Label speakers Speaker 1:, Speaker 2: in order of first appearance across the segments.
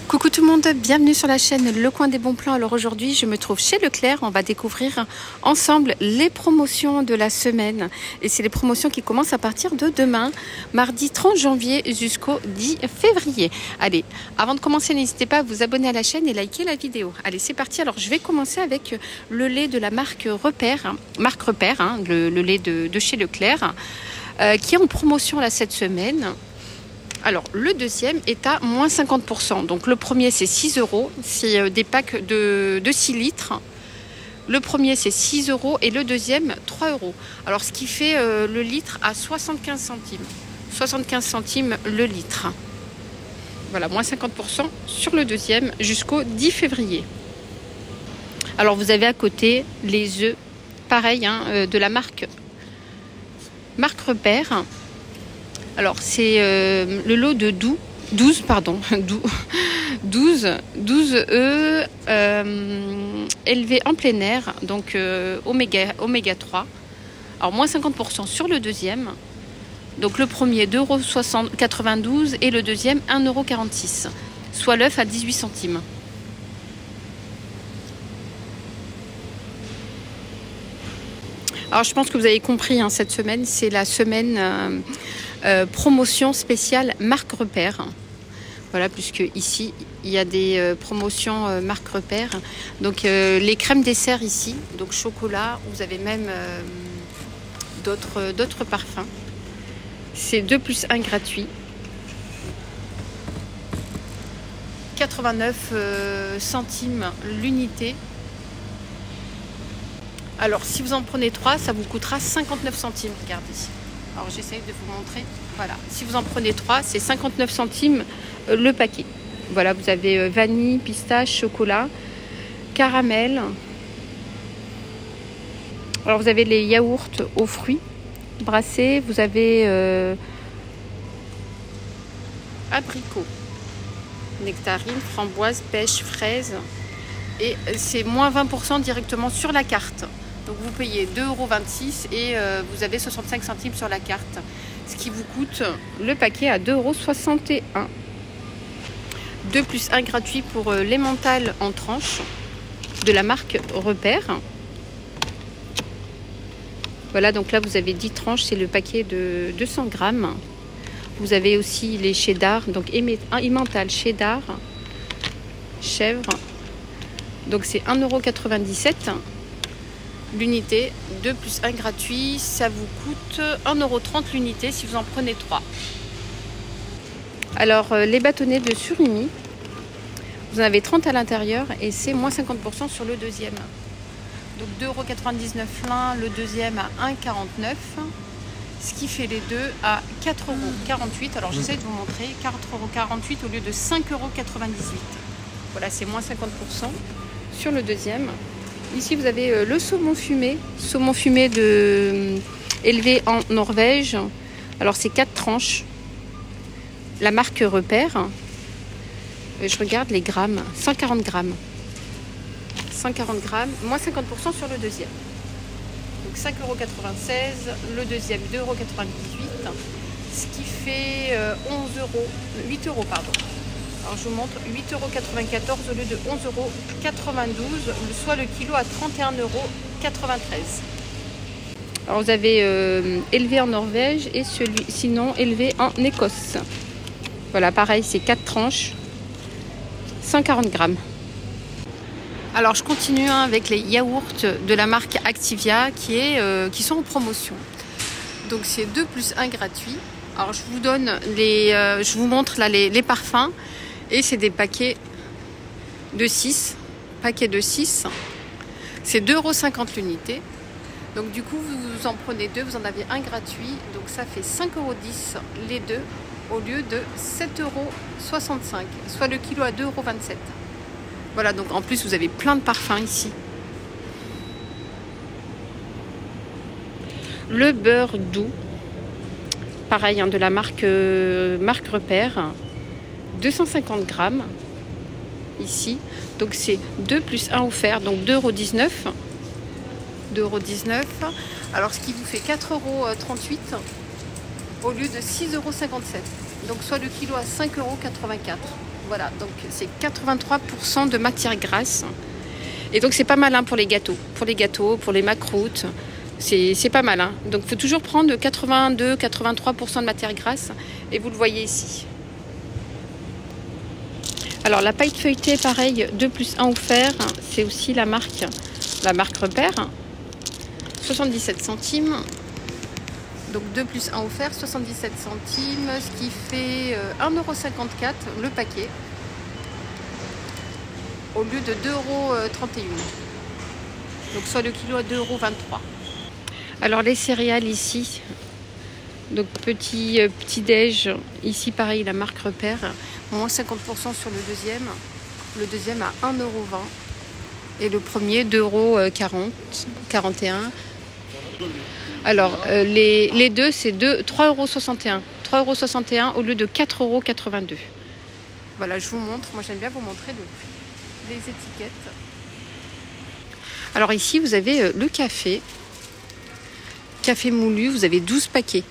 Speaker 1: Coucou tout le monde, bienvenue sur la chaîne Le Coin des Bons Plans. Alors aujourd'hui je me trouve chez Leclerc, on va découvrir ensemble les promotions de la semaine. Et c'est les promotions qui commencent à partir de demain, mardi 30 janvier jusqu'au 10 février. Allez, avant de commencer, n'hésitez pas à vous abonner à la chaîne et liker la vidéo. Allez, c'est parti. Alors je vais commencer avec le lait de la marque Repère, le lait de chez Leclerc, qui est en promotion là cette semaine. Alors, le deuxième est à moins 50%. Donc, le premier, c'est 6 euros. C'est des packs de 6 litres. Le premier, c'est 6 euros et le deuxième, 3 euros. Alors, ce qui fait le litre à 75 centimes. 75 centimes le litre. Voilà, moins 50% sur le deuxième jusqu'au 10 février. Alors, vous avez à côté les œufs, pareil, de la marque Repère. Alors, c'est le lot de 12 œufs élevés en plein air, donc oméga 3. Alors, moins 50% sur le deuxième. Donc, le premier, 2,92 € et le deuxième, 1,46 €, soit l'œuf à 18 centimes. Alors, je pense que vous avez compris, cette semaine, c'est la semaine promotion spéciale marque Repère. Voilà, puisque ici, il y a des promotions marque Repère. Donc, les crèmes dessert ici, donc chocolat, vous avez même d'autres parfums. C'est 2 plus 1 gratuit. 89 centimes l'unité. Alors, si vous en prenez 3, ça vous coûtera 59 centimes. Regardez. Alors, j'essaye de vous montrer. Voilà. Si vous en prenez 3, c'est 59 centimes le paquet. Voilà, vous avez vanille, pistache, chocolat, caramel. Alors, vous avez les yaourts aux fruits brassés. Vous avez abricot, nectarine, framboise, pêche, fraise. Et c'est moins 20% directement sur la carte. Donc vous payez 2,26 € et vous avez 65 centimes sur la carte. Ce qui vous coûte le paquet à 2,61 €. 2 plus 1 gratuit pour l'emmental en tranches de la marque Repère. Voilà, donc là vous avez 10 tranches, c'est le paquet de 200 grammes. Vous avez aussi les cheddar, donc emmental cheddar, chèvre. Donc c'est 1,97 € l'unité, 2 plus 1 gratuit, ça vous coûte 1,30 € l'unité si vous en prenez 3. Alors les bâtonnets de surimi, vous en avez 30 à l'intérieur et c'est moins 50% sur le deuxième. Donc 2,99 € l'un, le deuxième à 1,49 €, ce qui fait les deux à 4,48 €. Alors j'essaie de vous montrer, 4,48 € au lieu de 5,98 €. Voilà, c'est moins 50%. Sur le deuxième, ici vous avez le saumon fumé élevé en Norvège. Alors c'est 4 tranches, la marque Repère. Je regarde les grammes, 140 grammes. 140 grammes, moins 50% sur le deuxième. Donc 5,96 €, le deuxième 2,98 €, ce qui fait 8 €, pardon. Alors je vous montre 8,94 € au lieu de 11,92 €, soit le kilo à 31,93 €. Alors vous avez élevé en Norvège et sinon élevé en Écosse. Voilà, pareil, c'est 4 tranches, 140 grammes. Alors je continue avec les yaourts de la marque Activia qui sont en promotion. Donc c'est 2 plus 1 gratuit. Alors je vous montre là les parfums. Et c'est des paquets de 6. C'est 2,50 € l'unité. Donc du coup, vous en prenez 2, vous en avez un gratuit. Donc ça fait 5,10 € les deux au lieu de 7,65 €, soit le kilo à 2,27 €. Voilà, donc en plus, vous avez plein de parfums ici. Le beurre doux, pareil, de la marque Repère. 250 grammes ici, donc c'est 2 plus 1 offert, donc 2,19 €. 2,19 €. Alors ce qui vous fait 4,38 € au lieu de 6,57 €. Donc soit le kilo à 5,84 €. Voilà, donc c'est 83% de matière grasse. Et donc c'est pas mal hein, pour les gâteaux. Pour les macroutes, c'est pas mal. Hein. Donc il faut toujours prendre 82-83% de matière grasse. Et vous le voyez ici. Alors la paille feuilletée, pareil, 2 plus 1 offert. C'est aussi la marque Repère. 77 centimes. Donc 2 plus 1 offert, 77 centimes, ce qui fait 1,54 € le paquet, au lieu de 2,31 €. Donc soit le kilo à 2,23 €. Alors les céréales ici, donc petit déj, ici pareil la marque Repère, moins 50% sur le deuxième. Le deuxième à 1,20 € et le premier 2,40 €, 41 €. Alors, les deux, c'est 3,61 €. 3,61 € au lieu de 4,82 €. Voilà, je vous montre. Moi, j'aime bien vous montrer les étiquettes. Alors ici, vous avez le café. Café moulu, vous avez 12 paquets.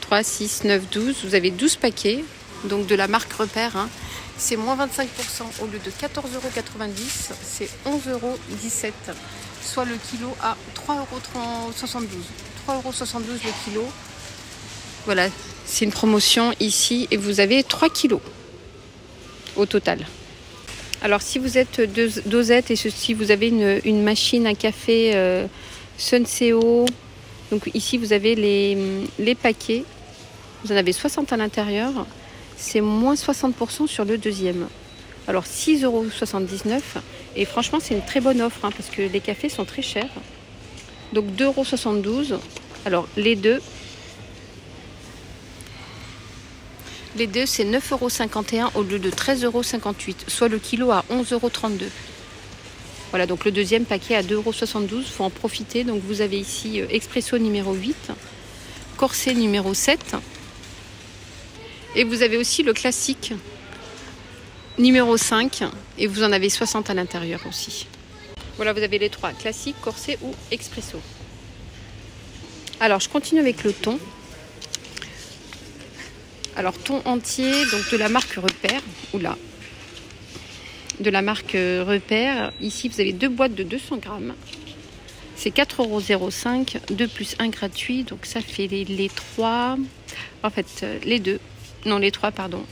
Speaker 1: 3, 6, 9, 12. Vous avez 12 paquets. Donc, de la marque Repère. Hein. C'est moins 25%. Au lieu de 14,90 €, c'est 11,17 €. Soit le kilo à 3,72 €. 3,72 € le kilo. Voilà, c'est une promotion ici et vous avez 3 kilos au total. Alors si vous êtes dosette et si vous avez une machine à café Sunseo, donc ici vous avez les paquets. Vous en avez 60 à l'intérieur. C'est moins 60% sur le deuxième. Alors 6,79 € et franchement c'est une très bonne offre hein, parce que les cafés sont très chers. Donc 2,72 €. Alors les deux c'est 9,51 € au lieu de 13,58 €, soit le kilo à 11,32 €. Voilà, donc le deuxième paquet à 2,72 €, il faut en profiter. Donc vous avez ici Expresso numéro 8, Corset numéro 7 et vous avez aussi le classique numéro 5 et vous en avez 60 à l'intérieur aussi. Voilà, vous avez les trois, classique, corset ou expresso. Alors je continue avec le thon. Alors thon entier, donc de la marque Repère. Oula. De la marque Repère. Ici vous avez deux boîtes de 200 grammes. C'est 4,05 €, 2 plus 1 gratuit. Donc ça fait les trois. En fait, les deux. Non, les trois, pardon.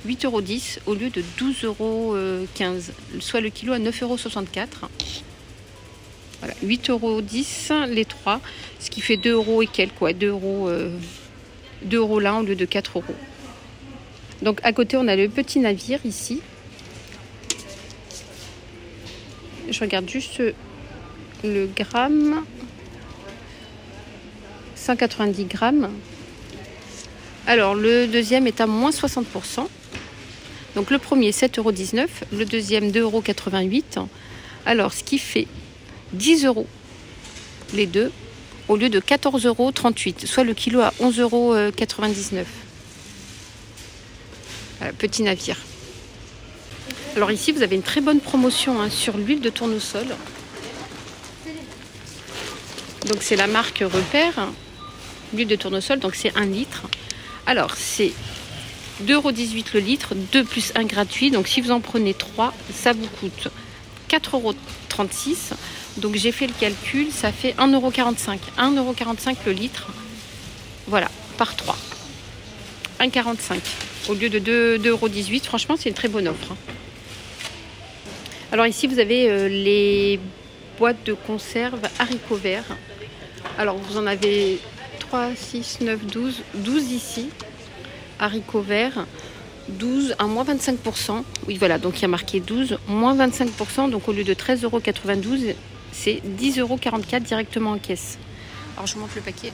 Speaker 1: 8,10 € au lieu de 12,15 €, soit le kilo à 9,64 €. Voilà, 8,10 € les trois, ce qui fait 2 € et quelques, quoi, 2 € là au lieu de 4 €. Donc à côté, on a le petit navire ici. Je regarde juste le gramme. 190 grammes. Alors le deuxième est à moins 60%. Donc le premier 7,19 €, le deuxième 2,88 €. Alors ce qui fait 10 € les deux au lieu de 14,38 €, soit le kilo à 11,99 €. Voilà, petit navire. Alors ici vous avez une très bonne promotion hein, sur l'huile de tournesol. Donc c'est la marque Repère, l'huile de tournesol, donc c'est 1 litre. Alors c'est 2,18 € le litre, 2 plus 1 gratuit. Donc si vous en prenez 3, ça vous coûte 4,36 €. Donc j'ai fait le calcul, ça fait 1,45 €. 1,45 € le litre. Voilà, par 3. 1,45 € au lieu de 2,18 €. Franchement, c'est une très bonne offre. Alors ici, vous avez les boîtes de conserve haricots verts. Alors vous en avez 3, 6, 9, 12. 12 ici. Haricots verts, 12 à moins 25%. Oui, voilà, donc il y a marqué 12, moins 25%. Donc au lieu de 13,92 €, c'est 10,44 € directement en caisse. Alors je vous montre le paquet.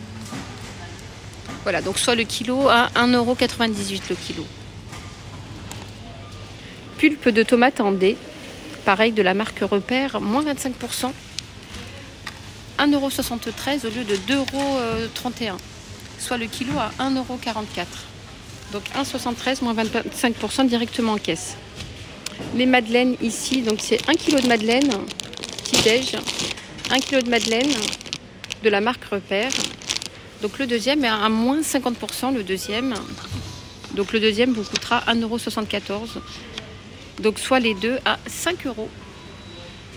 Speaker 1: Voilà, donc soit le kilo à 1,98 € le kilo. Pulpe de tomates en dés, pareil de la marque Repère, moins 25%. 1,73 € au lieu de 2,31 €, soit le kilo à 1,44 €. Donc 1,73 moins 25% directement en caisse. Les madeleines ici, donc c'est 1 kg de madeleine, petit déj, 1 kg de madeleine de la marque Repère. Donc le deuxième est à moins 50%, le deuxième. Donc le deuxième vous coûtera 1,74 €. Donc soit les deux à 5,23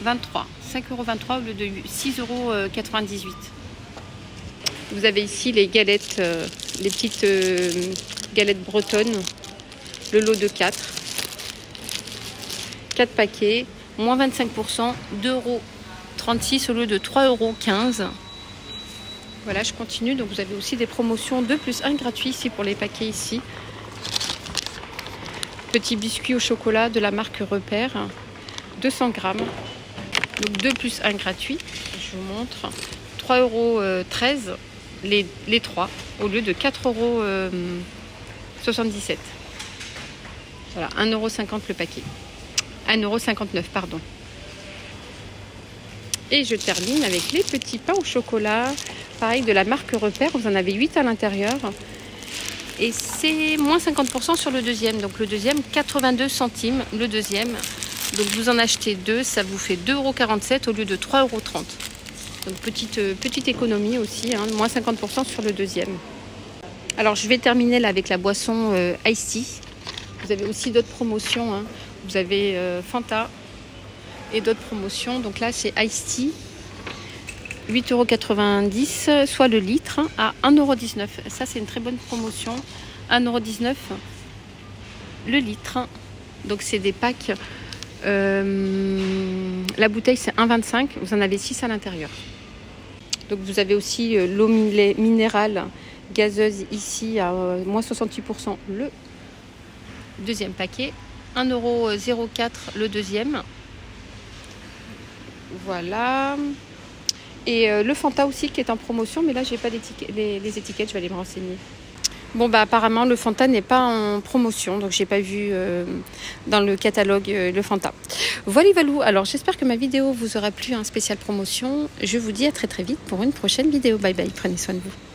Speaker 1: €. 5,23 € au lieu de 6,98 €. Vous avez ici les galettes, les petites galettes bretonnes. Le lot de 4. 4 paquets, moins 25%, 2,36 € au lieu de 3,15 €. Voilà, je continue. Donc vous avez aussi des promotions 2 plus 1 gratuit ici pour les paquets ici. Petit biscuit au chocolat de la marque Repère, 200 grammes. Donc 2 plus 1 gratuit. Je vous montre. 3,13 € les 3 au lieu de 4,77 €. Voilà, 1,50 € le paquet. 1,59 € pardon. Et je termine avec les petits pains au chocolat. Pareil, de la marque Repère. Vous en avez 8 à l'intérieur. Et c'est moins 50% sur le deuxième. Donc le deuxième, 82 centimes le deuxième. Donc vous en achetez 2, ça vous fait 2,47 € au lieu de 3,30 €. Donc petite économie aussi, hein, moins 50% sur le deuxième. Alors je vais terminer là avec la boisson Ice Tea. Vous avez aussi d'autres promotions, hein. Vous avez Fanta et d'autres promotions. Donc là c'est Ice Tea, 8,90 €, soit le litre à 1,19 €. Ça c'est une très bonne promotion, 1,19 € le litre. Donc c'est des packs. La bouteille c'est 1,25 €. Vous en avez 6 à l'intérieur. Donc vous avez aussi l'eau minérale gazeuse ici à moins 68% le deuxième paquet. 1,04 € le deuxième. Voilà. Et le Fanta aussi qui est en promotion, mais là j'ai pas les étiquettes, je vais aller me renseigner. Bon bah apparemment le Fanta n'est pas en promotion, donc j'ai pas vu dans le catalogue le Fanta. Voilà. Alors j'espère que ma vidéo vous aura plu, spéciale promotion. Je vous dis à très vite pour une prochaine vidéo. Bye bye, prenez soin de vous.